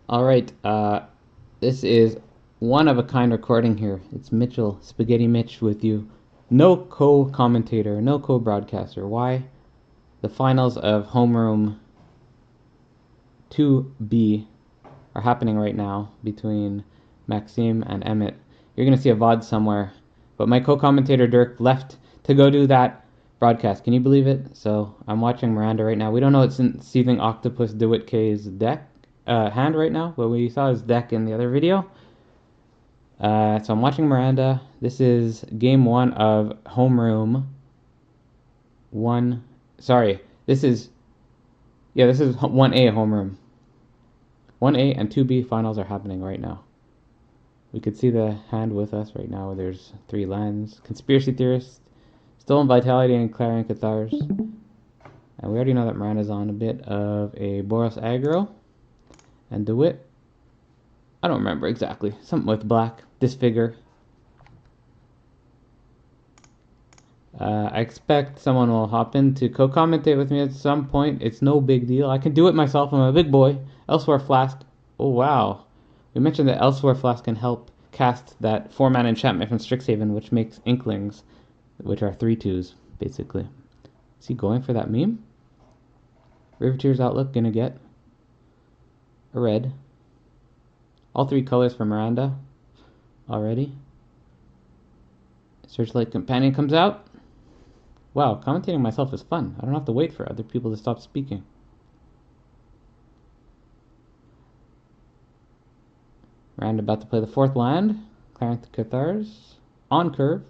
All right, this is one of a kind recording here. It's Mitchell, Spaghetti Mitch with you. No co-commentator, no co-broadcaster. Why? The finals of Homeroom 2B are happening right now between Maxime and Emmett. You're going to see a VOD somewhere, but my co-commentator Dirk left to go do that broadcast. Can you believe it? So I'm watching Miranda right now. We don't know what's in Seething Octopus DeWitt K's deck hand right now, but we saw his deck in the other video. So I'm watching Miranda. This is game one of Homeroom. One, sorry, this is 1A Homeroom. 1A and 2B finals are happening right now. We could see the hand with us right now. There's three lands. Conspiracy Theorist, Stolen Vitality, and Clarion Cathars. And we already know that Miranda's on a bit of a Boros aggro. And DeWitt, I don't remember exactly. Something with black. Disfigure. I expect someone will hop in to co-commentate with me at some point. It's no big deal. I can do it myself. I'm a big boy. Elsewhere Flask. Oh, wow. We mentioned that Elsewhere Flask can help cast that 4-mana enchantment from Strixhaven, which makes Inklings, which are 3/2s, basically. Is he going for that meme? Riveteer's Outlook gonna get a red. All three colors for Maranda already. Searchlight Companion comes out. Wow, commentating myself is fun. I don't have to wait for other people to stop speaking. Rand about to play the fourth land. Clarion Cathars. On curve.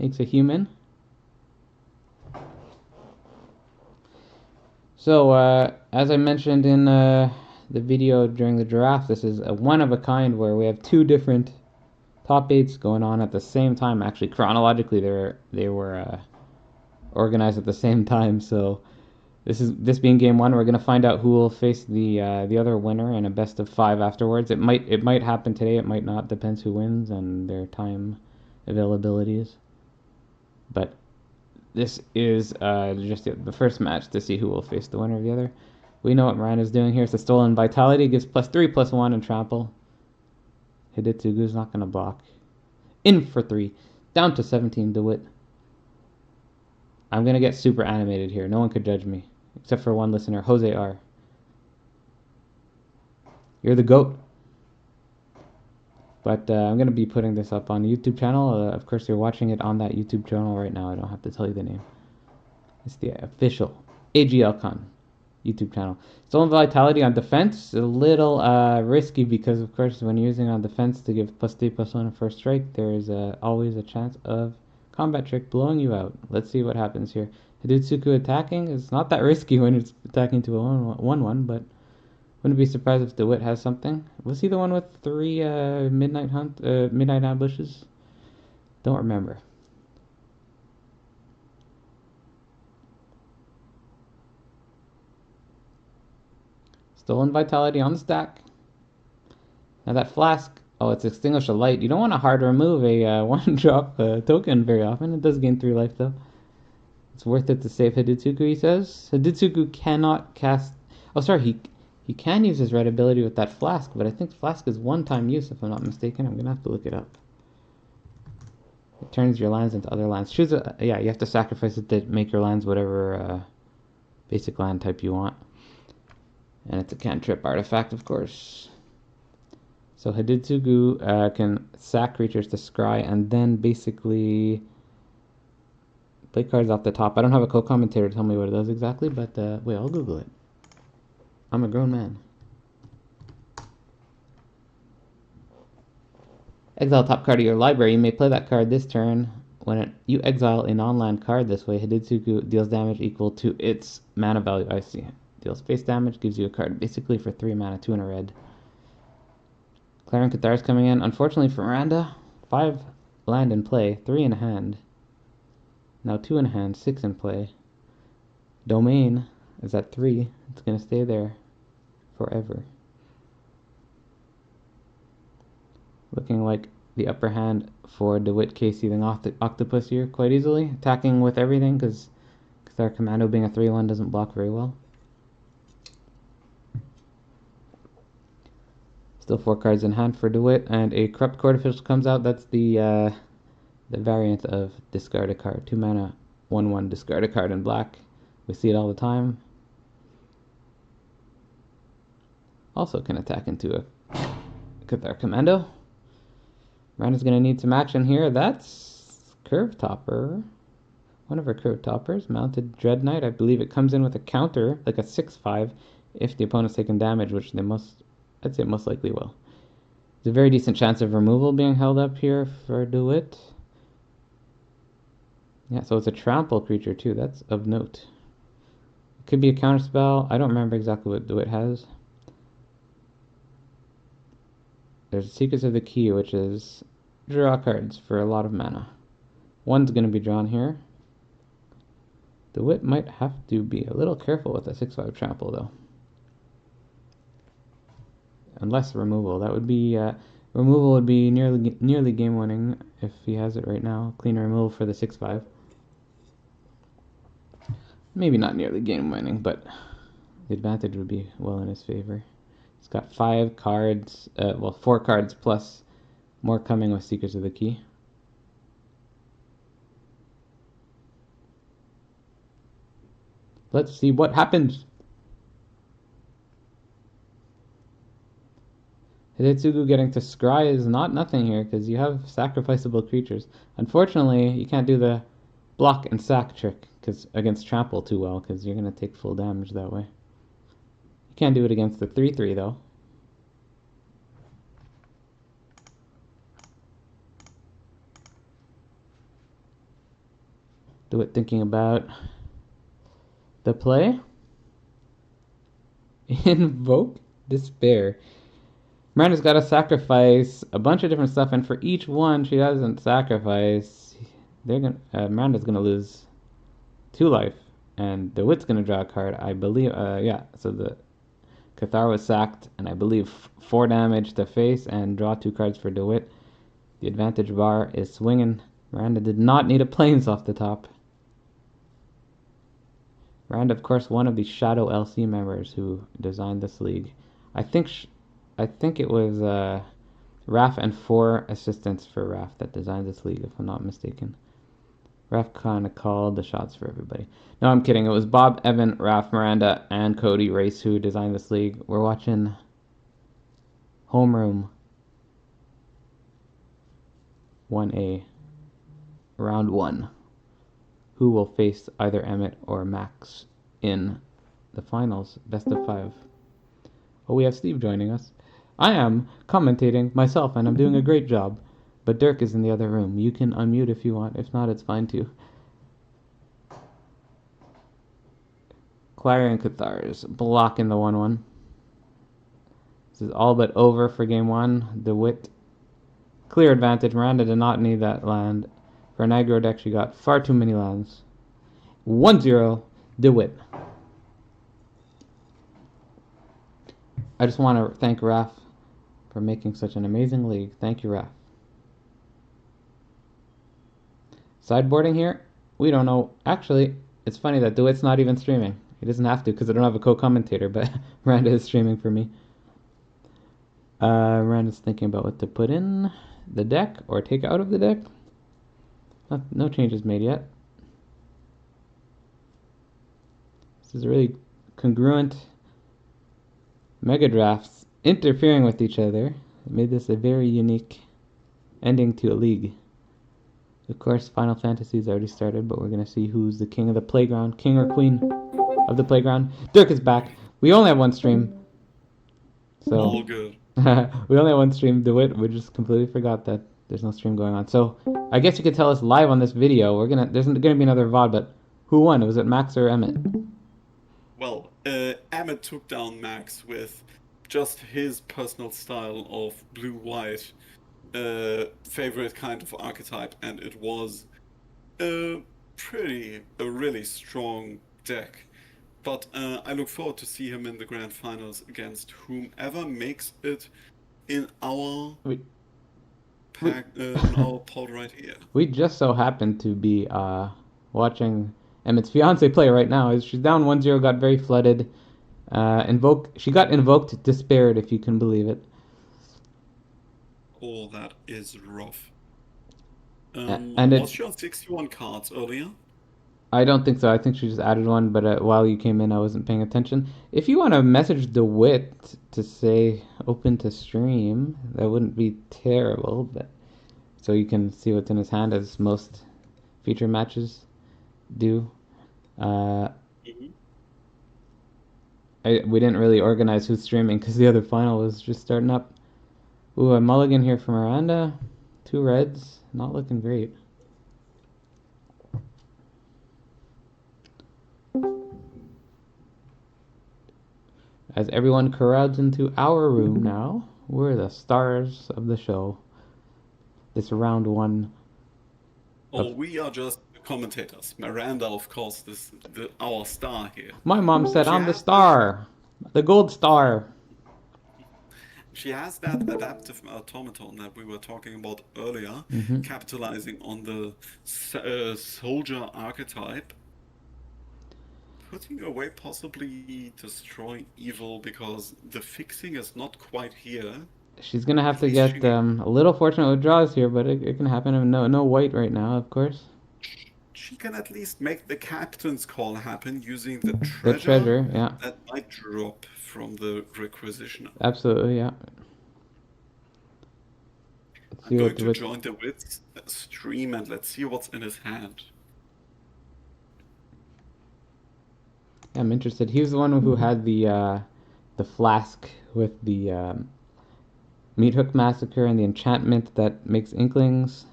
Makes a human. So, as I mentioned in the video during the draft, this is a one of a kind where we have two different top 8s going on at the same time. Actually, chronologically, they were organized at the same time. So this being game one, we're gonna find out who will face the other winner in a best of 5 afterwards. It might happen today. It might not. Depends who wins and their time availabilities. But this is just the first match to see who will face the winner of the other. We know what Miranda's doing here. It's a Stolen Vitality. Gives +3/+1 and trample. Hidetsugu's not gonna block. In for 3. Down to 17 DeWitt. I'm gonna get super animated here. No one could judge me. Except for one listener, Jose R. You're the GOAT. But I'm going to be putting this up on the YouTube channel. Of course, you're watching it on that YouTube channel right now. I don't have to tell you the name. It's the official AGLCon YouTube channel. Stolen Vitality on defense. A little risky because, of course, when you're using on defense to give +3/+1 on first strike, there is always a chance of combat trick blowing you out. Let's see what happens here. Hidetsugu attacking is not that risky when it's attacking to a 1/1, but wouldn't be surprised if DeWitt has something. Was he the one with 3 midnight ambushes? Don't remember. Stolen Vitality on the stack. Now that flask, oh, it's Extinguish a Light. You don't want to hard remove a 1-drop token very often. It does gain 3 life though. It's worth it to save Hidetsugu, he says. Hidetsugu cannot cast... Oh, sorry, he can use his red ability with that flask, but I think flask is one-time use, if I'm not mistaken. I'm going to have to look it up. It turns your lands into other lands. Choose a... Yeah, you have to sacrifice it to make your lands whatever basic land type you want. And it's a cantrip artifact, of course. So Hidetsugu can sack creatures to scry and then basically play cards off the top. I don't have a co-commentator to tell me what it does exactly, but wait, I'll Google it. I'm a grown man. Exile top card of your library. You may play that card this turn. When you exile a non-land card this way, Hidetsugu deals damage equal to its mana value. I see. Deals face damage, gives you a card basically for 3 mana, 2 and a red. Clarion Cathars coming in. Unfortunately for Miranda, 5 land in play, 3 in hand. Now 2 in hand, 6 in play. Domain is at 3. It's going to stay there forever. Looking like the upper hand for DeWitt Seething Octopus here quite easily. Attacking with everything because our commando being a 3/1 doesn't block very well. Still 4 cards in hand for DeWitt, and a Corrupt Court Official comes out. That's the variant of discard a card. 2 mana, 1/1, discard a card in black. We see it all the time. Also can attack into a Cathar Commando. Maranda's going to need some action here. That's Curve Topper. One of our Curve Toppers, Mounted Dread Knight. I believe it comes in with a counter, like a 6/5, if the opponent's taken damage, which they most, I'd say most likely will. There's a very decent chance of removal being held up here for DeWitt. Yeah, so it's a trample creature too. That's of note. It could be a counterspell. I don't remember exactly what DeWitt has. There's Secrets of the Key, which is draw cards for a lot of mana. One's going to be drawn here. DeWitt might have to be a little careful with a 6/5 trample, though. Unless removal. That would be removal would be nearly game winning if he has it right now. Clean removal for the 6/5. Maybe not nearly game winning, but the advantage would be well in his favor. He's got 5 cards, 4 cards plus more coming with Secrets of the Key. Let's see what happens. Hidetsugu getting to scry is not nothing here because you have sacrificable creatures. Unfortunately, you can't do the block and sack trick because against trample too well because you're going to take full damage that way. You can't do it against the 3/3 though. DeWitt thinking about the play. Invoke Despair. Miranda's got to sacrifice a bunch of different stuff, and for each one she doesn't sacrifice, Miranda's gonna lose 2 life, and DeWitt's gonna draw a card. I believe, yeah. So the Cathar was sacked, and I believe 4 damage to face, and draw 2 cards for DeWitt. The advantage bar is swinging. Maranda did not need a plains off the top. Maranda, of course, one of the Shadow LC members who designed this league. I think it was Raf and 4 assistants for Raf that designed this league, if I'm not mistaken. Raf kind of called the shots for everybody. No, I'm kidding. It was Bob, Evan, Raf, Maranda, and Cody Race who designed this league. We're watching Homeroom 1A, round 1. Who will face either Emmett or Max in the finals, best of 5. Oh, we have Steve joining us. I am commentating myself, and I'm doing a great job. But Dirk is in the other room. You can unmute if you want. If not, it's fine too. Clarion Cathars blocking the 1/1. This is all but over for game 1. DeWitt, clear advantage. Maranda did not need that land. For an aggro deck, she got far too many lands. 1-0, DeWitt. I just want to thank Raf for making such an amazing league. Thank you, Raf. Sideboarding here? We don't know. Actually, it's funny that DeWitt's not even streaming. He doesn't have to because I don't have a co-commentator, but Miranda is streaming for me. Miranda's thinking about what to put in the deck or take out of the deck. No changes made yet. This is really congruent mega drafts interfering with each other. It made this a very unique ending to a league. Of course, Final Fantasy's already started, but we're going to see who's the king of the playground, king or queen of the playground. Dirk is back. We only have one stream. So all good. We only have one stream. DeWitt, we just completely forgot that there's no stream going on. So I guess you could tell us live on this video. There's gonna be another VOD, but who won? Was it Max or Emmett? Well, Emmett took down Max with just his personal style of blue-white, favorite kind of archetype, and it was a really strong deck. But I look forward to see him in the grand finals against whomever makes it in our in our pod right here. We just so happen to be watching Emmett's fiance play right now. She's down 1-0, got very flooded. She got invoked, despaired, if you can believe it. Oh, that is rough. And Was it, she on 61 cards earlier? I don't think so. I think she just added one, but while you came in, I wasn't paying attention. If you want to message DeWitt to say open to stream, that wouldn't be terrible, but so you can see what's in his hand, as most feature matches do. Uh, Mhm. we didn't really organize who's streaming because the other final was just starting up. Ooh, a mulligan here for Miranda. Two reds. Not looking great. As everyone crowds into our room now, we're the stars of the show. This round one Oh, of. we are just the commentators. Miranda, of course, is our star here. My mom said She I'm the has that. star. The gold star. She has that adaptive automaton that we were talking about earlier, Mm-hmm. capitalizing on the soldier archetype, putting away possibly destroying evil because the fixing is not quite here. She's gonna have At to least get a little fortunate with draws here, but it can happen. No, no white right now, of course. she can at least make the captain's call happen using the The treasure treasure, yeah, that might drop from the requisitioner. absolutely, yeah. Let's I'm see what going the to wits. join DeWitt's stream and let's see what's in his hand. I'm interested. He was the one who had the flask with the meat hook massacre and the enchantment that makes inklings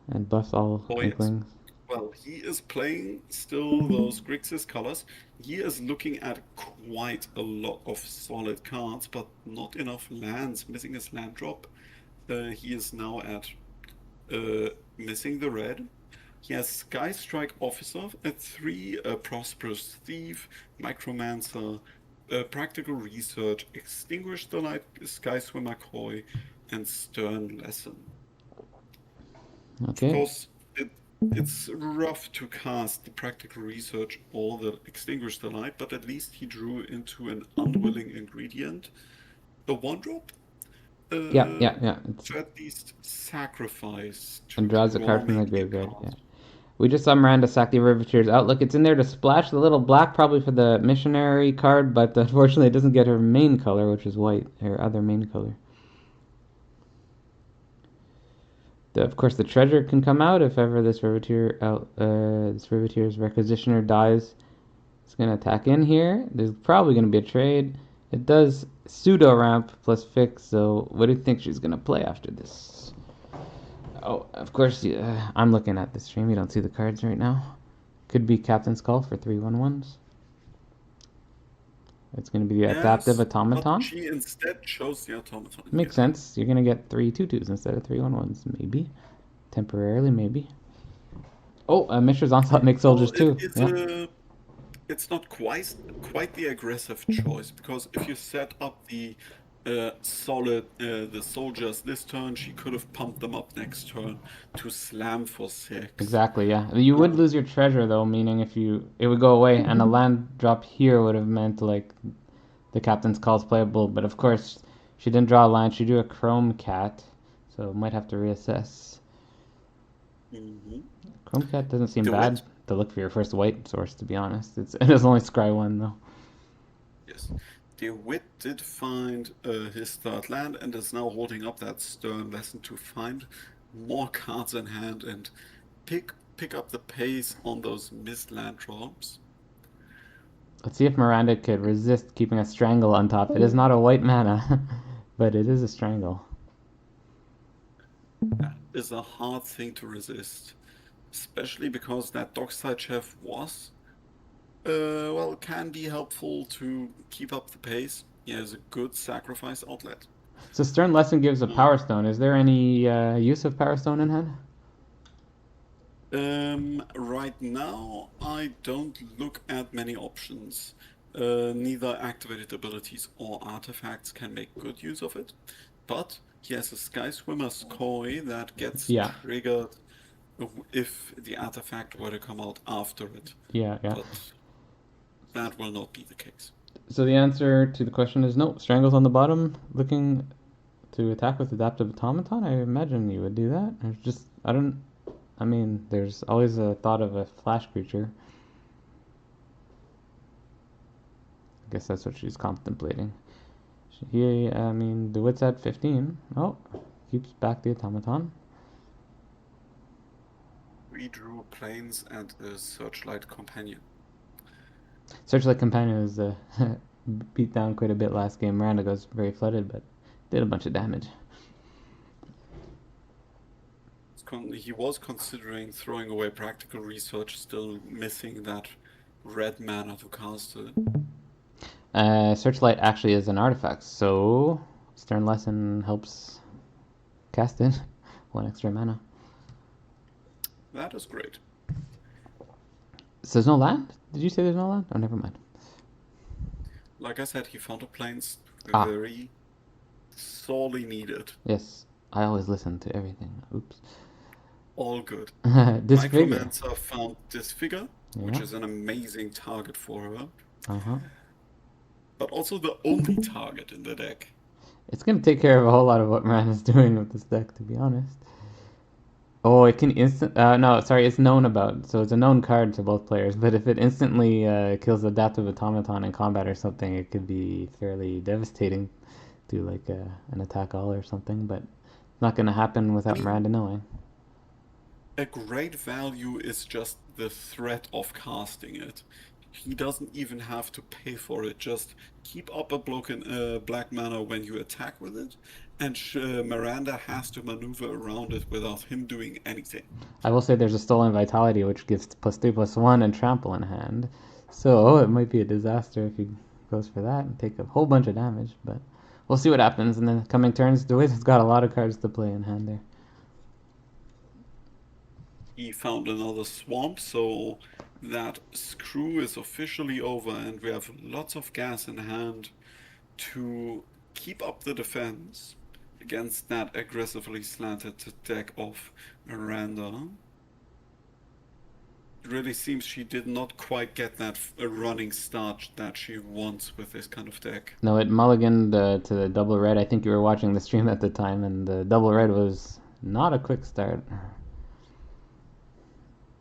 and buffs all Oh yes. inklings. Well, he is playing still those Grixis colors. He is looking at quite a lot of solid cards, but not enough lands, missing his land drop. He is now at missing the red. He has Sky Strike Officer at 3, a Prosperous Thief, Micromancer, Practical Research, Extinguish the Light, Sky Swimmer Koi, and Stern Lesson. Of Okay. course, it's rough to cast the Practical Research or the Extinguish the Light, but at least he drew into an unwilling ingredient. A 1-drop? Yeah, yeah, Uh, yeah. It's to at least sacrifice to and draws a draw card from the maybe a graveyard. card. Yeah. We just saw Miranda sack the Riveteer's Outlook. It's in there to splash the little black, probably for the missionary card, but unfortunately it doesn't get her main color, which is white, her other main color. Of course, the treasure can come out if ever this Riveteer's Requisitioner dies. It's gonna attack in here. There's probably gonna be a trade. It does pseudo ramp plus fix. So what do you think she's gonna play after this? Oh, of course, I'm looking at the stream. You don't see the cards right now. Could be Captain's Call for 3/1/1s. It's going to be the Adaptive Yes, but Automaton. she instead chose the automaton Makes here. sense. You're going to get 3/2/2s instead of 3/1/1s. Maybe. Temporarily, maybe. Oh, Mishra's Onslaught makes Well, soldiers too. Yeah. it's not quite the aggressive choice because if you set up the the soldiers this turn, she could have pumped them up next turn to slam for 6. Exactly, yeah. You would Um, lose your treasure though, meaning if you it would go away and a land drop here would have meant like the captain's call is playable, but of course she didn't draw a land, she drew a chrome cat, so might have to reassess. mhm. Chrome cat doesn't seem bad DeWitt, to look for your first white source, to be honest. It is only scry one though. yes. DeWitt did find his third land and is now holding up that stern lesson to find more cards in hand and pick up the pace on those missed land drops. Let's see if Miranda could resist keeping a strangle on top. It is not a white mana, but it is a strangle. That is a hard thing to resist, especially because that dockside chef was, well, can be helpful to keep up the pace. He has a good sacrifice outlet. So Stern Lesson gives a Um, Power Stone. Is there any use of Power Stone in hand? right now, I don't look at many options. Neither activated abilities or artifacts can make good use of it, but he has a Sky Swimmer's Koi that gets Yeah, triggered if the artifact were to come out after it, yeah, yeah. but that will not be the case. So the answer to the question is no. Strangle's on the bottom, looking to attack with Adaptive Automaton? I imagine you would do that. I mean, there's always a thought of a flash creature. I guess that's what she's contemplating. I mean, DeWitt's at 15. Oh, keeps back the Automaton. We drew planes and a Searchlight Companion. Searchlight Companion was beat down quite a bit last game. Miranda goes very flooded, but did a bunch of damage. He was considering throwing away Practical Research, still missing that red mana to cast it. Searchlight actually is an artifact, so Stern Lesson helps cast it. 1 extra mana. That is great. So there's no land? Did you say there's no land? Oh, never mind. Like I said, he found a planes Ah. very sorely needed. Yes, I always listen to everything. Oops. All good. Disfigure. Micromancer found Disfigure, which is an amazing target for her. Uh-huh. But also the only target in the deck. It's going to take care of a whole lot of what Miranda's doing with this deck, to be honest. Oh, it can no, sorry, it's known about. So it's a known card to both players. But if it instantly kills Adaptive Automaton in combat or something, it could be fairly devastating. Do like an attack all or something. But it's not going to happen without Miranda knowing. A great value is just the threat of casting it. He doesn't even have to pay for it. Just keep up a black mana when you attack with it, and Miranda has to maneuver around it without him doing anything. I will say there's a Stolen Vitality, which gives +3/+1 and trample in hand. So it might be a disaster if he goes for that and take a whole bunch of damage. But we'll see what happens in the coming turns. DeWitt has got a lot of cards to play in hand there. He found another swamp, so that screw is officially over, and we have lots of gas in hand to keep up the defense against that aggressively slanted deck of Miranda. It really seems she did not quite get that running start that she wants with this kind of deck. No, it mulliganed to the double red. I think you were watching the stream at the time, and the double red was not a quick start.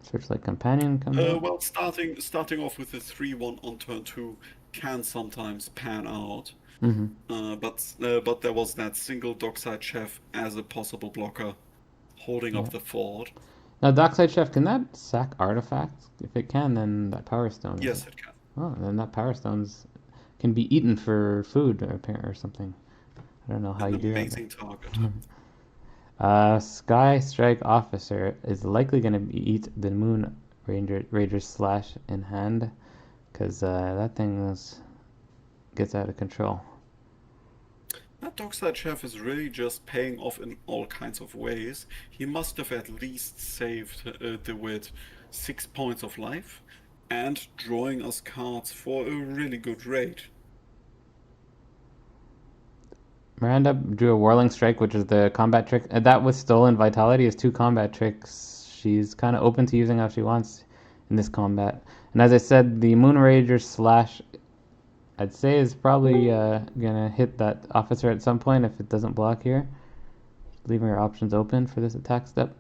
Searchlight Companion comes out. Well, starting off with a 3/1 on turn 2 can sometimes pan out. But there was that single Dockside Chef as a possible blocker, holding up the fort. Now, Dockside Chef, can that sack artifacts? If it can, then that Power Stone. Yes, it can. Oh, then that Power Stones can be eaten for food or something. I don't know how you do that. Amazing target. Sky Strike Officer is likely going to eat the Moon Rager's Slash in hand, because that thing gets out of control. That Dockside Chef is really just paying off in all kinds of ways. He must have at least saved DeWitt 6 points of life and drawing us cards for a really good rate. Miranda drew a Whirling Strike, which is the combat trick. That with Stolen Vitality is 2 combat tricks. She's kind of open to using how she wants in this combat. And as I said, the Moonrager Slash, I'd say, is probably gonna hit that officer at some point if it doesn't block here. Leaving her options open for this attack step.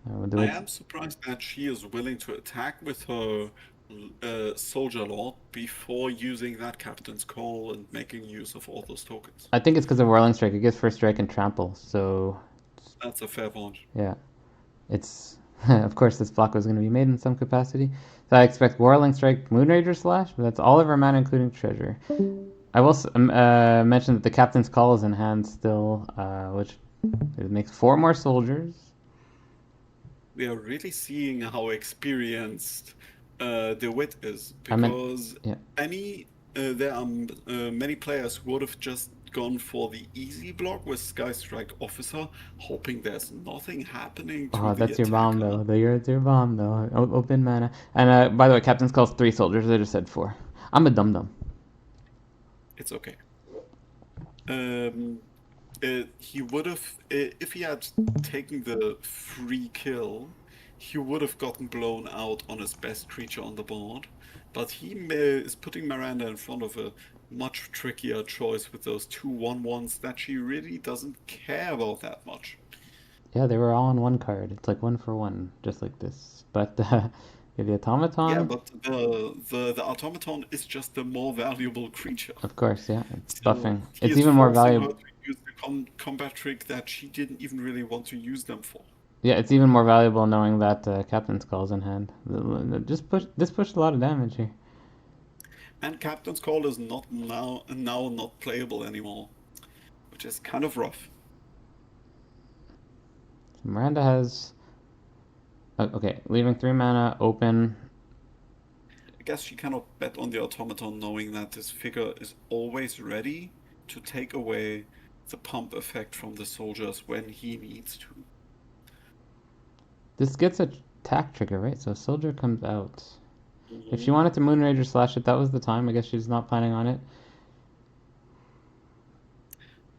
I am surprised that she is willing to attack with her Soldier Lord before using that Captain's Call and making use of all those tokens. I think it's because of Whirling Strike. It gives first strike and trample, so... That's a fair point. Yeah. It's... of course, this block was going to be made in some capacity. So I expect Whirling Strike, Moonrager Slash, but that's all of her mana, including Treasure. I will mention that the Captain's Call is in hand still, which it makes 4 more soldiers. We are really seeing how experienced DeWitt is, because there are many players who would have just gone for the easy block with Sky Strike Officer, hoping there's nothing happening to the that's your attacker. bomb, though. It's your bomb, though. Open mana. And by the way, Captain's Call's 3 soldiers. I just said 4. I'm a dum-dum. It's okay. He would have, if he had taken the free kill, he would have gotten blown out on his best creature on the board. But he is putting Miranda in front of a much trickier choice with those two 1/1s that she really doesn't care about that much. Yeah, they were all on one card. It's like one for one, just like this. But the Yeah, automaton, but the automaton is just the more valuable creature. of course, yeah, it's So buffing. he It's is even more forcing her valuable. to use the combat trick that she didn't even really want to use them for. Yeah, it's even more valuable knowing that Captain's Call's in hand. Just push. This pushed a lot of damage here. And Captain's Call is not now not playable anymore, which is kind of rough. So Miranda has. Okay, leaving 3 mana open. I guess she cannot bet on the automaton knowing that this figure is always ready to take away the pump effect from the soldiers when he needs to. This gets a attack trigger, right? So Soldier comes out. If she Mhm. wanted to Moonrage or Slash it, that was the time. I guess she's not planning on it.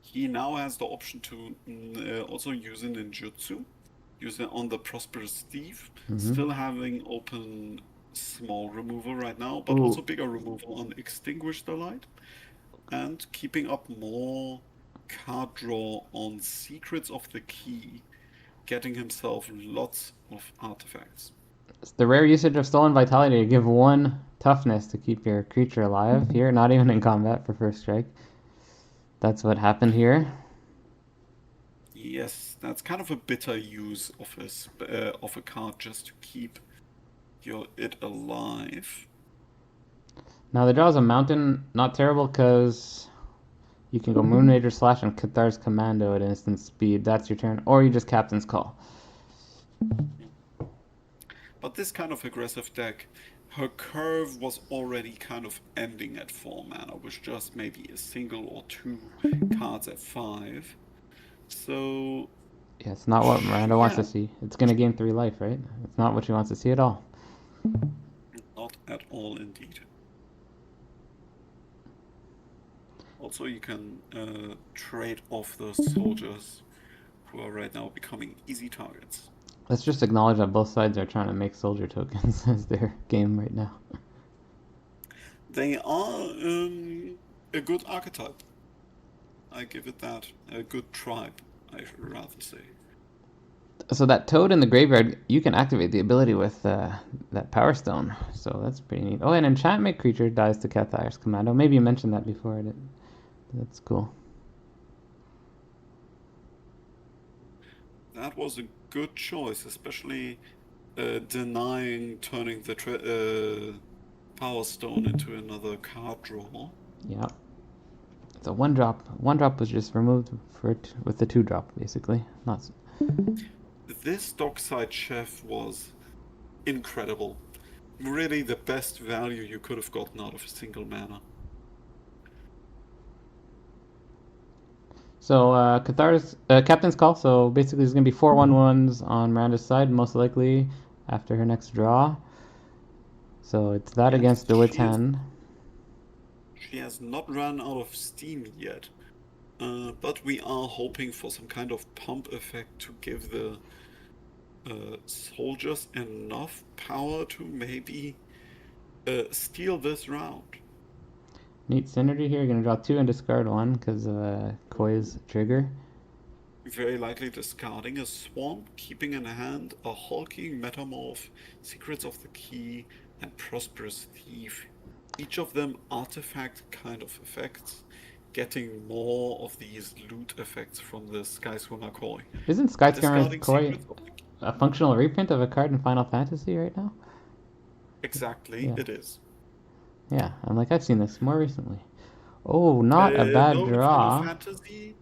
He now has the option to also use a ninjutsu, use it on the Prosperous Thief, Mm-hmm. still having open small removal right now, but also Ooh, bigger removal on Extinguish the Light, and keeping up more card draw on Secrets of the Key, getting himself lots of artifacts. it's the rare usage of Stolen Vitality to give 1 toughness to keep your creature alive here, not even in combat for first strike. That's what happened here. Yes, that's kind of a bitter use of a card just to keep it alive. Now the draw is a mountain, not terrible because you can go Moonrage or Slash and Cathar's Commando at instant speed. That's your turn, or you just Captain's Call. But this kind of aggressive deck, her curve was already kind of ending at 4 mana, with just maybe a single or two cards at 5. So, Yeah, it's not what Miranda wants to yeah, see. It's gonna gain 3 life, right? It's not what she wants to see at all. not at all indeed. Also, you can trade off those soldiers who are right now becoming easy targets. Let's just acknowledge that both sides are trying to make soldier tokens as their game right now. They are a good archetype. I give it that. A good tribe, I should rather say. So that toad in the graveyard, you can activate the ability with that Power Stone. So that's pretty neat. Oh, an enchantment creature dies to Cathar's Commando. Maybe you mentioned that before. That's cool. That was a good choice, especially denying turning the Power Stone into another card draw. Yeah. It's a 1 drop. 1 drop was just removed for it with the 2 drop, basically. Not. This Dockside Chef was incredible. Really the best value you could have gotten out of a single mana. So Cathar's Captain's Call. So basically, there's gonna be 4/1/1s on Miranda's side, most likely after her next draw. So it's that Yes, against DeWitt's hand. she has not run out of steam yet, but we are hoping for some kind of pump effect to give the soldiers enough power to maybe steal this round. Neat synergy here. You're gonna draw 2 and discard 1 because of Koi's trigger. Very likely discarding a swamp, keeping in hand a hulking metamorph, secrets of the key, and prosperous thief. Each of them artifact kind of effects, getting more of these loot effects from the Skyswimmer Koi. Isn't Skyscammer's Discarding Koi secrets of the key. a functional reprint of a card in Final Fantasy right now? Exactly, Yeah. it is. Yeah, I'm like, I've seen this more recently. Oh, not a bad No, in Final draw. Fantasy,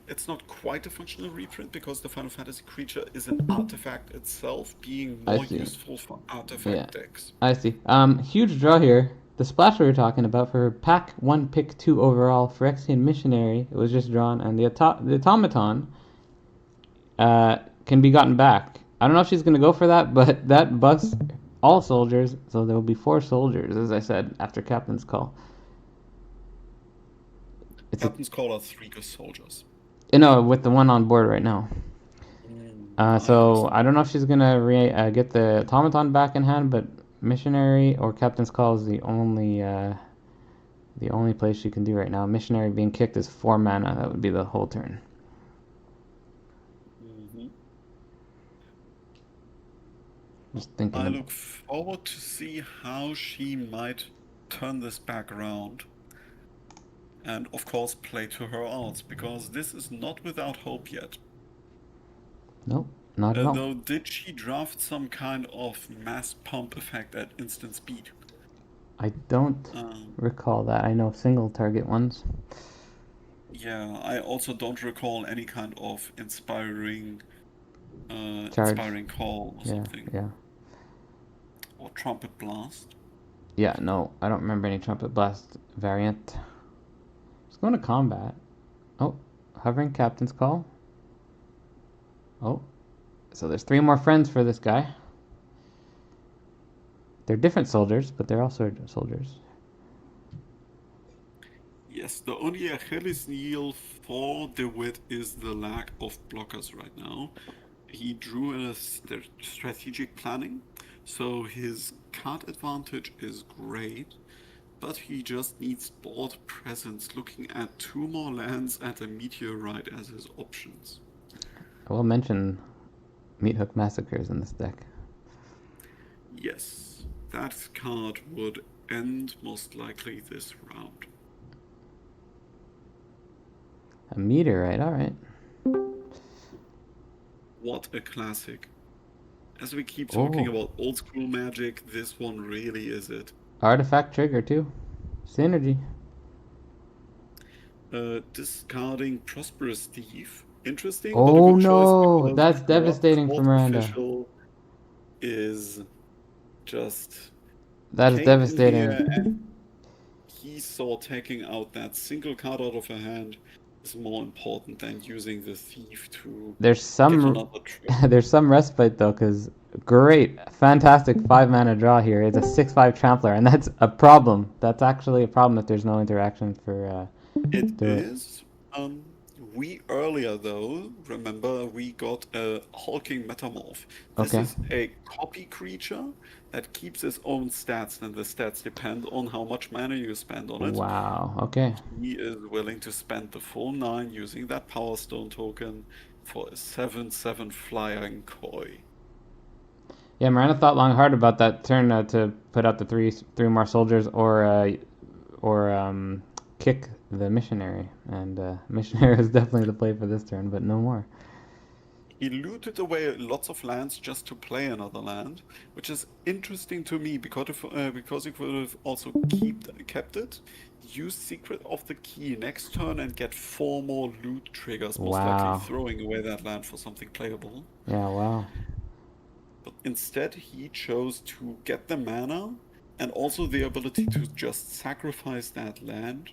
it's not quite a functional reprint because the Final Fantasy creature is an artifact itself, being I more see. useful for Yeah, artifact decks. I see. Huge draw here. The splash we were talking about for pack 1, pick 2 overall, Phyrexian Missionary, it was just drawn, and the automaton can be gotten back. I don't know if she's going to go for that, but that buffs all soldiers, so there will be 4 soldiers, as I said, after Captain's Call. It's a Captain's Call are 3 good soldiers. no, with the one on board right now. I So understand. I don't know if she's gonna get the automaton back in hand, but missionary or captain's call is the only place she can do right now. Missionary being kicked is 4 mana. That would be the whole turn. Hmm. Just thinking I of. look forward to see how she might turn this back around and, of course, play to her odds, because this is not without hope yet. Nope, not at all. Though, did she draft some kind of mass pump effect at instant speed? I don't Um, recall that. I know single target ones. yeah, I also don't recall any kind of Charge. inspiring call or Yeah, something, yeah. or trumpet blast. Yeah, no, I don't remember any trumpet blast variant. Let's go into combat. Oh, hovering captain's call. Oh, so there's 3 more friends for this guy. They're different soldiers, but they're also soldiers. Yes, the only Achilles heel for DeWitt is the lack of blockers right now. He drew a strategic planning, so his card advantage is great, but he just needs board presence, looking at 2 more lands and a meteorite as his options. I will mention Meat Hook Massacres in this deck. Yes, that card would end most likely this round. A meteorite, alright. What a classic. As we keep talking Oh, about old school magic, this one really is it. artifact trigger too. Synergy. Discarding Prosperous Thief. Interesting, but a Oh good choice no, because that's Corrupt devastating for Court Miranda. Official is just That is came in devastating. here and he saw taking out that single card out of her hand is more important than using the thief to There's get some another trigger. there's some respite though, because great, fantastic 5 mana draw here. It's a 6/5 trampler, and that's a problem. That's actually a problem if there's no interaction for It DeWitt. is. We earlier though, remember we got a hulking metamorph. This Okay. is a copy creature that keeps its own stats, and the stats depend on how much mana you spend on it. Wow. Okay. He is willing to spend the full 9 using that Power Stone token for a 7/7 flying koi. Yeah, Miranda thought long hard about that turn to put out the three more soldiers or kick the missionary, and missionary is definitely the play for this turn, but no more. He looted away lots of lands just to play another land, which is interesting to me because he could have also kept it, use Secret of the Key next turn and get 4 more loot triggers, most likely Wow. throwing away that land for something playable. Yeah. Wow. But instead, he chose to get the mana and also the ability to just sacrifice that land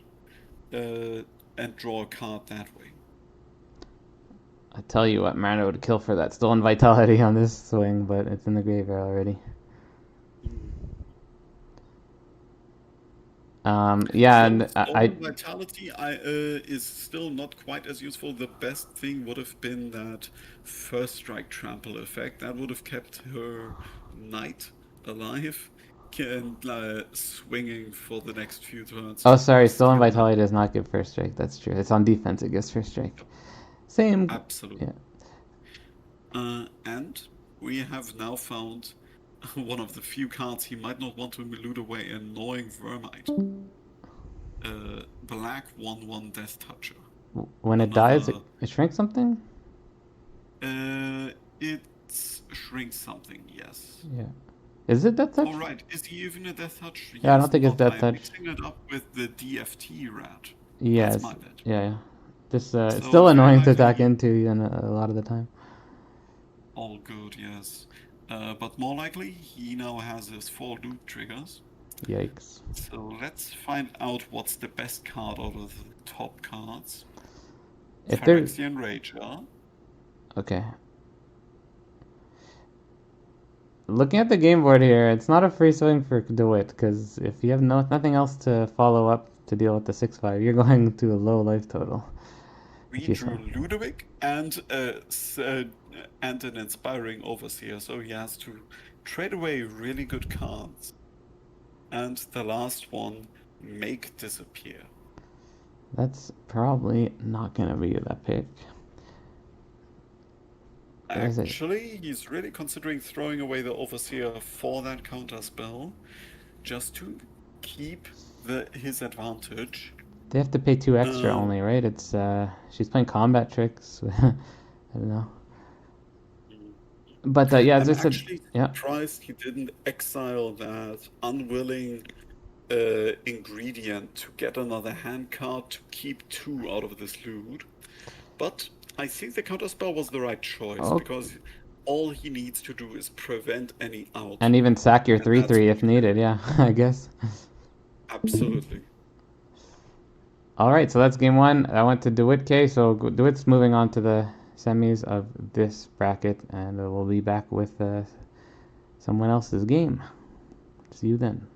uh, and draw a card that way. I tell you what, Miranda would kill for that stolen vitality on this swing, but it's in the graveyard already. Hmm. Yeah, So and Stolen Vitality is still not quite as useful. The best thing would have been that First Strike Trample effect. That would have kept her Knight alive and swinging for the next few turns oh, to sorry, stolen steal that. vitality does not give first strike. That's true. It's on defense. It gives first strike. Yep, Same. absolutely. Yeah. And we have now found one of the few cards he might not want to loot away, Annoying Vermite. Black 1/1 Death Toucher. When it dies, Another. it shrinks something. It shrinks something, yes. Yeah. Is it death touch? All right, is he even a Death Touch? Yeah, I don't Yes, think it's not. death I'm touch. mixing it up with the DFT rat. That's Yes. my bad. Yeah. Yeah. This it's So still very annoying to likely attack into even a lot of the time. all good, yes. But more likely, he now has his 4 loot triggers. Yikes. So let's find out what's the best card out of the top cards. If there. Phyrexian Rager. Okay. Looking at the game board here, it's not a free swing for DeWitt because if you have nothing else to follow up to deal with the 6/5, you're going to a low life total. We If you saw. drew Ludovic and and an inspiring overseer, so he has to trade away really good cards. And the last one, make disappear. That's probably not gonna be the pick. There's a Actually, he's really considering throwing away the overseer for that counter spell, just to keep his advantage. They have to pay 2 extra Um, only, right? It's she's playing combat tricks. I don't know. But yeah, as I'm I said, actually yeah, surprised he didn't exile that unwilling ingredient to get another hand card to keep 2 out of this loot. But I think the counterspell was the right choice oh, because all he needs to do is prevent any out, and even sack your and three that's three what if he did. needed. Yeah, I guess. Absolutely. All right, so that's game one. I went to DeWitt K, so DeWitt's moving on to the semis of this bracket, and we'll be back with someone else's game. See you then.